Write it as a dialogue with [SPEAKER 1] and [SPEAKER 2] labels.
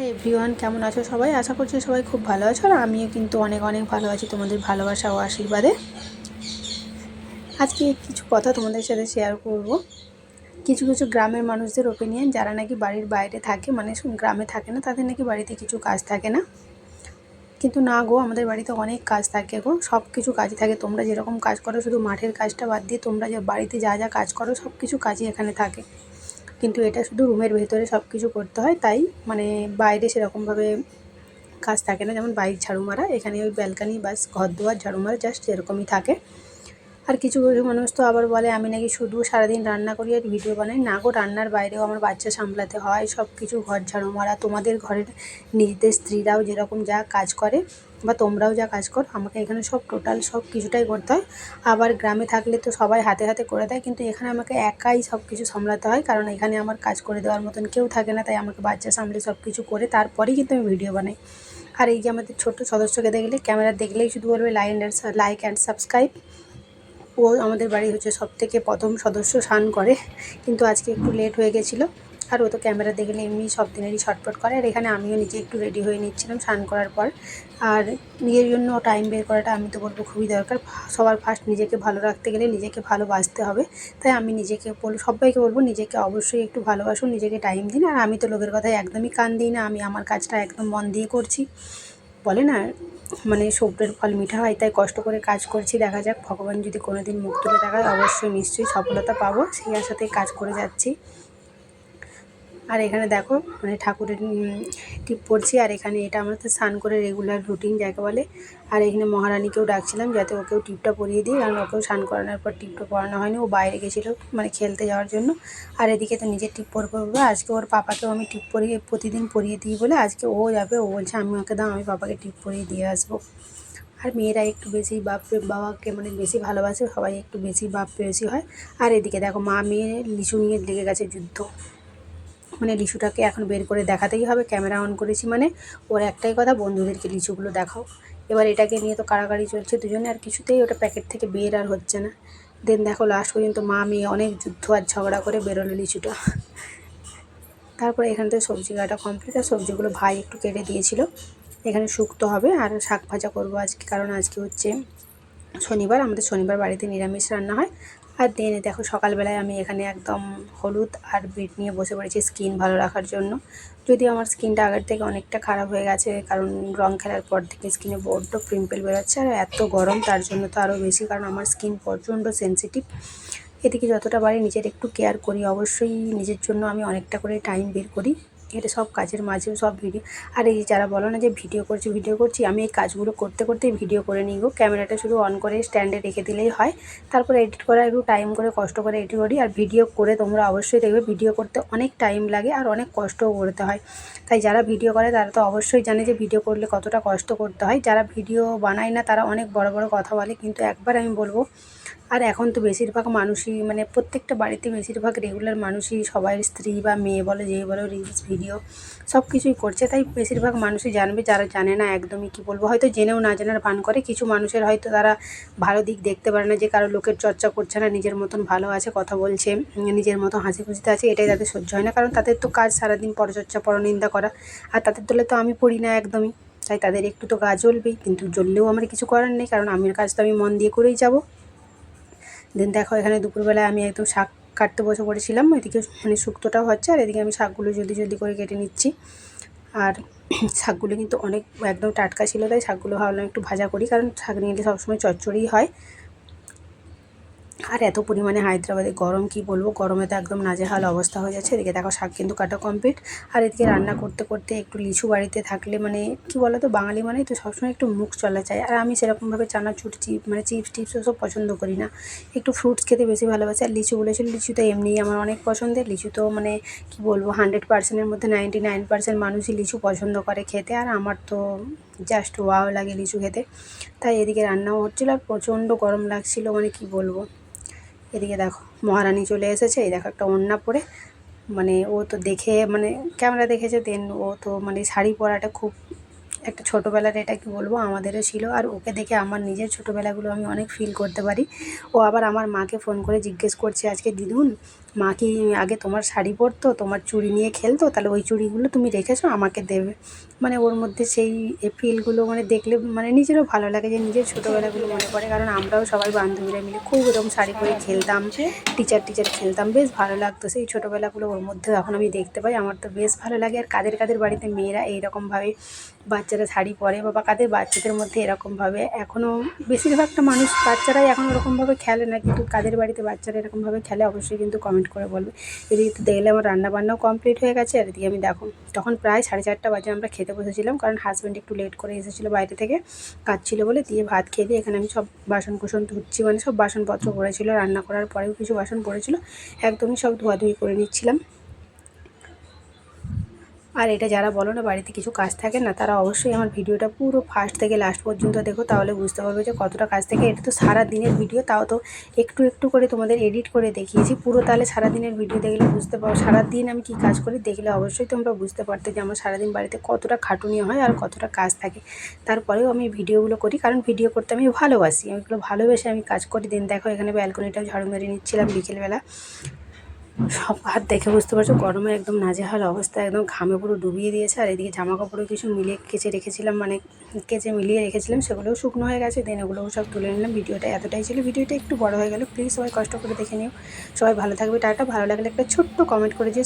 [SPEAKER 1] Hi everyone, কেমন আছো সবাই? আশা করছি সবাই খুব ভালো আছো, আর আমিও কিন্তু অনেক অনেক ভালো আছি তোমাদের ভালোবাসা ও আশীর্বাদে। আজকে কিছু কথা তোমাদের সাথে শেয়ার করব। কিছু কিছু গ্রামের মানুষদের ওপিনিয়ন, যারা নাকি বাড়ির বাইরে থাকে, মানে গ্রামে থাকে না, তাদের নাকি বাড়িতে কিছু কাজ থাকে না। কিন্তু না গো, আমাদের বাড়িতে অনেক কাজ থাকে গো, সব কিছু কাজই থাকে। তোমরা যেরকম কাজ করো, শুধু মাঠের কাজটা বাদ দিয়ে তোমরা যে বাড়িতে যা যা কাজ করো সব কিছু কাজই এখানে থাকে। কিন্তু এটা শুধু রুমের ভেতরে সব কিছু করতে হয়, তাই মানে বাইরে সেরকমভাবে কাজ থাকে না। যেমন বাইক ঝাড়ু মারা, এখানে ওই ব্যালকানি বাস ঘর দুয়ার ঝাড়ু মারা, জাস্ট এরকমই থাকে। আর কিছু কিছু মানুষ তো আবার বলে আমি নাকি শুধু সারাদিন রান্না করি আর ভিডিও বানাই। না গো, রান্নার বাইরেও আমার বাচ্চা সামলাতে হয়, সব কিছু ঘর ঝাড়ু মারা। তোমাদের ঘরের নিজেদের স্ত্রীরাও যেরকম যা কাজ করে বা তোমরাও যা কাজ করো, আমাকে এখানে সব টোটাল সব কিছুটাই করতে হয়। আবার গ্রামে থাকলে তো সবাই হাতে হাতে করে দেয়, কিন্তু এখানে আমাকে একাই সব কিছু সামলাতে হয়, কারণ এখানে আমার কাজ করে দেওয়ার মতন কেউ থাকে না। তাই আমাকে বাচ্চা সামলে সব কিছু করে তারপরেই কিন্তু আমি ভিডিও বানাই। আর এই যে আমাদের ছোট্ট সদস্যকে দেখলে, ক্যামেরা দেখলেই শুধু বলবে লাইক অ্যান্ড সাবস্ক্রাইব। ও আমাদের বাড়ি হচ্ছে সবথেকে প্রথম সদস্য, স্নান করে, কিন্তু আজকে একটু লেট হয়ে গেছিলো। আর ও তো ক্যামেরা দেখলে এমনি সব দিনেরই ছটফট করে। আর এখানে আমিও নিজে একটু রেডি হয়ে নিচ্ছিলাম স্নান করার পর। আর নিজের জন্য টাইম বের করাটা আমি তো বলবো খুবই দরকার। সবার ফার্স্ট নিজেকে ভালো রাখতে গেলে নিজেকে ভালোবাসতে হবে। তাই আমি নিজেকে সবাইকে বলবো, নিজেকে অবশ্যই একটু ভালোবাসুন, নিজেকে টাইম দিন। আর আমি তো লোকের কথায় একদমই কান দিই না, আমি আমার কাজটা একদম মন দিয়ে করছি। বলে না, মানে সবুরের ফল মিঠা হয়, তাই কষ্ট করে কাজ করছি। দেখা যাক, ভগবান যদি কোনো দিন মুখ তুলে দেখায়, অবশ্যই নিশ্চয়ই সফলতা পাবো, সেই আশাতেই কাজ করে যাচ্ছি। আর এখানে দেখো, মানে ঠাকুরের টিপ পড়ছি। আর এখানে এটা আমাদের স্নান করে রেগুলার রুটিন যাকে বলে। আর এখানে মহারানীকেও ডাকছিলাম যাতে ওকেও টিপটা পরিয়ে দিই, কারণ ওকেও স্নান করানোর পর টিপটা পরানো হয়নি, ও বাইরে গেছিলো মানে খেলতে যাওয়ার জন্য। আর এদিকে তো নিজের টিপ পরবো, আজকে ওর পাপাকেও আমি টিপ পরিয়ে প্রতিদিন পরিয়ে দিই বলে আজকে ও যাবে। ও বলছে আমি ওকে দাও, আমি পাপাকে টিপ পরিয়ে দিয়ে আসবো। আর মেয়েরা একটু বেশি বাবাকে মানে বেশি ভালোবাসে, সবাই একটু বেশি বাপ বেশি হয়। আর এদিকে দেখো, মা মেয়ে লিচু নিয়ে লেগে গেছে যুদ্ধ। মানে লিচুটাকে এখন বের করে দেখাতেই হবে, ক্যামেরা অন করেছি মানে। ওর একটাই কথা, বন্ধুদেরকে লিচুগুলো দেখাও। এবার এটাকে নিয়ে তো কাড়াকাড়ি চলছে দুজনে, আর কিছুতেই ওটা প্যাকেট থেকে বের আর হচ্ছে না। দেন দেখো, লাস্ট পর্যন্ত মা মেয়ে অনেক যুদ্ধ আর ঝগড়া করে বেরোলো লিচুটা। তারপরে এখান থেকে সবজি কাটা কমপ্লিট, আর সবজিগুলো ভাই একটু কেটে দিয়েছিল। এখানে শুক্তো হবে আর শাক ভাজা করবো আজকে, কারণ আজকে হচ্ছে শনিবার, আমাদের শনিবার বাড়িতে নিরামিষ রান্না হয়। আর দেন দেখো, সকালবেলায় আমি এখানে একদম হলুদ আর বিট নিয়ে বসে পড়েছি স্কিন ভালো রাখার জন্য। যদিও আমার স্কিনটা আগের থেকে অনেকটা খারাপ হয়ে গেছে, কারণ রং খেলার পর থেকে স্কিনে বড্ড পিম্পল বেরোচ্ছে। আর এত গরম, তার জন্য তো আরও বেশি, কারণ আমার স্কিন প্রচণ্ড সেনসিটিভ। এদিকে যতটা পারি নিজের একটু কেয়ার করি, অবশ্যই নিজের জন্য আমি অনেকটা করে টাইম বের করি। এটা সব কাজের মাঝেও সব ভিডিও। আর এই যারা বলো না যে ভিডিও করছি, আমি এই কাজগুলো করতে করতেই ভিডিও করে নিই গো। ক্যামেরাটা শুধু অন করে স্ট্যান্ডে রেখে দিলেই হয়, তারপরে এডিট করা একটু টাইম করে কষ্ট করে এডিট করি। আর ভিডিও করে তোমরা অবশ্যই দেখবে, ভিডিও করতে অনেক টাইম লাগে আর অনেক কষ্টও করতে হয়। তাই যারা ভিডিও করে তারা তো অবশ্যই জানে যে ভিডিও করলে কতটা কষ্ট করতে হয়। যারা ভিডিও বানায় না তারা অনেক বড় বড় কথা বলে, কিন্তু একবার আমি বলবো, আর এখন তো বেশিরভাগ মানুষই মানে প্রত্যেকটা বাড়িতে বেশিরভাগ রেগুলার মানুষই সবাই স্ত্রী বা মেয়ে বলো যেই বলো রিলস ভিডিও সব কিছুই করছে। তাই বেশিরভাগ মানুষই জানবে, যারা জানে না একদমই কী বলবো, হয়তো জেনেও না জানার ভান করে। কিছু মানুষের হয়তো তারা ভালো দিক দেখতে পারে না, যে কারো লোকের চর্চা করছে না, নিজের মতন ভালো আছে, কথা বলছে, নিজের মতো হাসি খুশিতে আছে, এটাই তাদের সহ্য হয় না। কারণ তাদের তো কাজ সারাদিন পরচর্চা পরনিন্দা করা, আর তাদের দলে তো আমি পড়ি না একদমই। তাই তাদের একটু তো গা জ্বলবেই, কিন্তু জ্বললেও আমার কিছু করার নেই, কারণ আমার কাজ তো আমি মন দিয়ে করেই যাব। দেন দেখো, এখানে দুপুরবেলায় আমি একদম শাক কাটতে বসে পড়েছিলাম। এদিকে মানে শুক্তোটাও হচ্ছে, আর এদিকে আমি শাকগুলো জলদি জলদি করে কেটে নিচ্ছি। আর শাকগুলো কিন্তু অনেক একদম টাটকা ছিল, তাই শাকগুলো ভাবলাম একটু ভাজা করি, কারণ শাক নিলে সবসময় চচ্চড়িই হয়। আর এত পরিমাণে হায়দ্রাবাদে গরম, কি বলবো, গরমে তো একদম নাজেহাল অবস্থা হয়ে যাচ্ছে। এদিকে দেখো, শাক কিন্তু কাটা কমপ্লিট। আর এদিকে রান্না করতে করতে একটু লিচু বাড়িতে থাকলে মানে কি বলো তো, বাঙালি মানেই তো সবসময় একটু মুখ চলা চায়। আর আমি সেরকমভাবে চানাচুর মানে চিপস টিপস ওসব পছন্দ করি না, একটু ফ্রুটস খেতে বেশি ভালোবাসি। আর লিচু বলেছিল, লিচু তো এমনিই আমার অনেক পছন্দের। লিচু তো মানে কি বলবো, 100%-এর মধ্যে 99% মানুষই লিচু পছন্দ করে খেতে, আর আমার তো জাস্ট ওয়াও লাগে লিচু খেতে। তাই এদিকে রান্নাও হচ্ছিলো, আর প্রচণ্ড গরম লাগছিলো, মানে কি বলবো। এদিকে দেখো, মহারানী চলে এসেছে, এই দেখো একটা ওড়না পরে, মানে ও তো দেখে মানে ক্যামেরা দেখেছে। দেন ও তো মানে শাড়ি পরাটা খুব একটা ছোটোবেলার, এটা কি বলবো, আমাদেরও ছিল। আর ওকে দেখে আমার নিজের ছোটোবেলাগুলো আমি অনেক ফিল করতে পারি। ও আবার আমার মাকে ফোন করে জিজ্ঞেস করছে আজকে, দিদুন মা কি আগে তোমার শাড়ি পরতো, তোমার চুড়ি নিয়ে খেলতো, তাহলে ওই চুড়িগুলো তুমি রেখেছো, আমাকে দেবে। মানে ওর মধ্যে সেই ফিলগুলো মানে দেখলে মানে নিজেরও ভালো লাগে, যে নিজের ছোটোবেলাগুলো মনে পড়ে। কারণ আমরাও সবাই বান্ধবীরা মিলে খুব এরকম শাড়ি পরে খেলতাম, টিচার খেলতাম, বেশ ভালো লাগতো সেই ছোটোবেলাগুলো। ওর মধ্যেও এখন আমি দেখতে পাই, আমার তো বেশ ভালো লাগে। আর কাদের কাদের বাড়িতে মেয়েরা এইরকমভাবে বাচ্চারা শাড়ি পরে, বা কাদের বাচ্চাদের মধ্যে এরকমভাবে এখনও বেশিরভাগটা মানুষ বাচ্চারাই এখন ওরকমভাবে খেলে না, কিন্তু কাদের বাড়িতে বাচ্চারা এরকমভাবে খেলে অবশ্যই কিন্তু কমেন্ট করে বলবে। এদিকে তো দেখলে আমার রান্নাবান্নাও কমপ্লিট হয়ে গেছে। আর এদিকে আমি দেখো তখন প্রায় 4:30 বাজে আমরা খেতে বসেছিলাম, কারণ হাজব্যান্ড একটু লেট করে এসেছিলো বাইরে থেকে, কাজ ছিল বলে। দিয়ে ভাত খেয়ে দিয়ে এখানে আমি সব বাসন কুসন ধুচ্ছি, মানে সব বাসনপত্র পড়েছিল, রান্না করার পরেও কিছু বাসন পড়েছিল, একদমই সব ধোয়াধুয়ি করে নিচ্ছিলাম। আর এটা যারা বলো না বাড়িতে কিছু কাজ থাকে না, তারা অবশ্যই আমার ভিডিওটা পুরো ফার্স্ট থেকে লাস্ট পর্যন্ত দেখো, তাহলে বুঝতে পারবে যে কতটা কাজ থাকে। এটা তো সারা দিনের ভিডিও, তাও তো একটু একটু করে তোমাদের এডিট করে দেখিয়েছি পুরো। তাহলে সারাদিনের ভিডিও দেখলে বুঝতে পারো সারাদিন আমি কি কাজ করি, দেখলে অবশ্যই তোমরা বুঝতে পারতে যে আমার সারাদিন বাড়িতে কতটা খাটুনি হয় আর কতটা কাজ থাকে। তারপরেও আমি ভিডিওগুলো করি, কারণ ভিডিও করতে আমি ভালোবাসি, ওইগুলো ভালোবেসে আমি কাজ করি। দিন দেখো এখানে ব্যালকনিটাও ঝাড়ু মেরে নিচ্ছিলাম বিকেলবেলা। সব হাত দেখে বুঝতে পারছো গরমে একদম নাজেহাল অবস্থা, একদম ঘামে পুরো ডুবিয়ে দিয়েছে। আর এদিকে জামা কাপড়ও কিছু মিলিয়ে কেচে রেখেছিলাম, মানে কেচে মিলিয়ে রেখেছিলাম, সেগুলোও শুকনো হয়ে গেছে। দেন ওগুলোও সব তুলে নিলাম। ভিডিওটা এতটাই ছিল, ভিডিওটা একটু বড় হয়ে গেল, প্লিজ সবাই কষ্ট করে দেখে নিও। সবাই ভালো থাকবে, টাটা। ভালো লাগলে একটা ছোট্ট কমেন্ট করে যে